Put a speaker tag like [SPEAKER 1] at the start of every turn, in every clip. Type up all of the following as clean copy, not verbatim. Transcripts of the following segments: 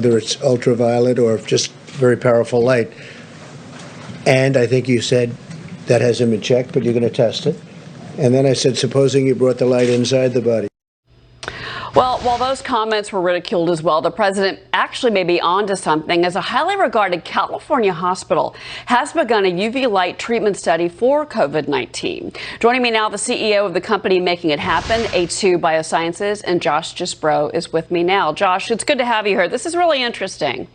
[SPEAKER 1] whether it's ultraviolet or just very powerful light. And I think you said that hasn't been checked, but you're going to test it. And then I said, supposing you brought the light inside the body.
[SPEAKER 2] Well, while those comments were ridiculed as well, the president actually may be onto something, as a highly regarded California hospital has begun a UV light treatment study for COVID-19. Joining me now, the CEO of the company making it happen, A2 Biosciences, and Josh Disbrow is with me now. Josh, it's good to have you here. This is really interesting.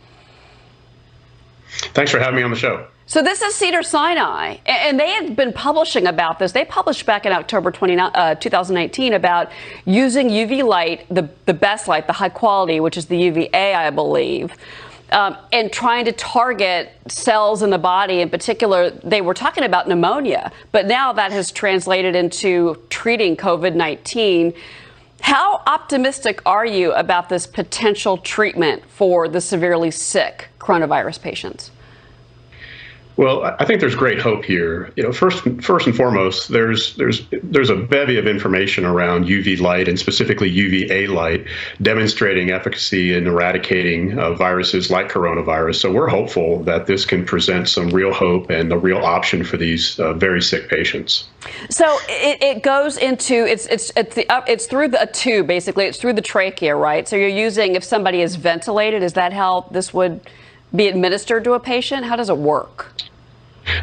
[SPEAKER 3] Thanks for having me on the show.
[SPEAKER 2] So this is Cedars-Sinai, and they had been publishing about this. They published back in October 2019 about using UV light, the best light, the high quality, which is the UVA, I believe, and trying to target cells in the body. In particular, they were talking about pneumonia, but now that has translated into treating COVID-19. How optimistic are you about this potential treatment for the severely sick coronavirus patients?
[SPEAKER 3] Well, I think there's great hope here. First and foremost, there's a bevy of information around UV light and specifically UVA light demonstrating efficacy in eradicating viruses like coronavirus. So we're hopeful that this can present some real hope and a real option for these very sick patients.
[SPEAKER 2] So it goes into it's through the tube, basically. It's through the trachea, right? So you're using, if somebody is ventilated, is that how this would be administered to a patient? How does it work?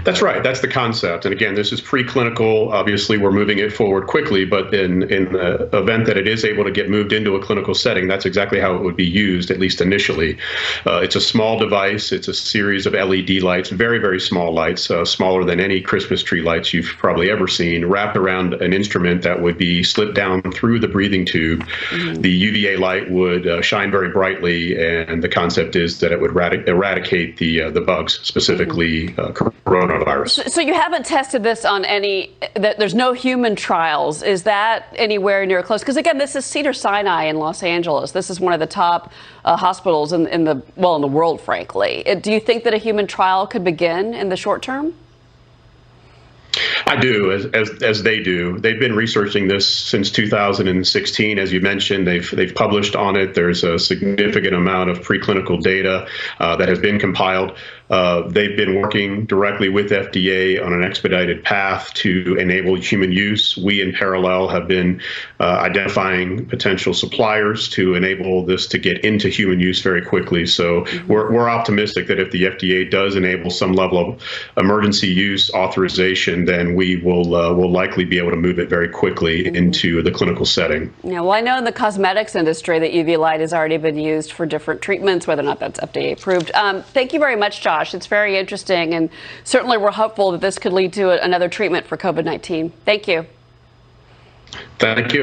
[SPEAKER 3] That's right. That's the concept. And again, this is preclinical. Obviously, we're moving it forward quickly, but in the event that it is able to get moved into a clinical setting, that's exactly how it would be used, at least initially. It's a small device. It's a series of LED lights, very, very small lights, smaller than any Christmas tree lights you've probably ever seen, wrapped around an instrument that would be slipped down through the breathing tube. Mm-hmm. The UVA light would shine very brightly, and the concept is that it would eradicate the bugs, specifically coronavirus.
[SPEAKER 2] So you haven't tested this on there's no human trials. Is that anywhere near close? Because again, this is Cedars-Sinai in Los Angeles. This is one of the top hospitals in the world, frankly. Do you think that a human trial could begin in the short term?
[SPEAKER 3] I do, as they do. They've been researching this since 2016. As you mentioned, they've published on it. There's a significant amount of preclinical data that has been compiled. They've been working directly with FDA on an expedited path to enable human use. We, in parallel, have been identifying potential suppliers to enable this to get into human use very quickly. So we're optimistic that if the FDA does enable some level of emergency use authorization, then we will likely be able to move it very quickly into the clinical setting. Yeah,
[SPEAKER 2] well, I know in the cosmetics industry that UV light has already been used for different treatments, whether or not that's FDA approved. Thank you very much, Josh. It's very interesting, and certainly we're hopeful that this could lead to another treatment for COVID-19. Thank you.
[SPEAKER 3] Thank you.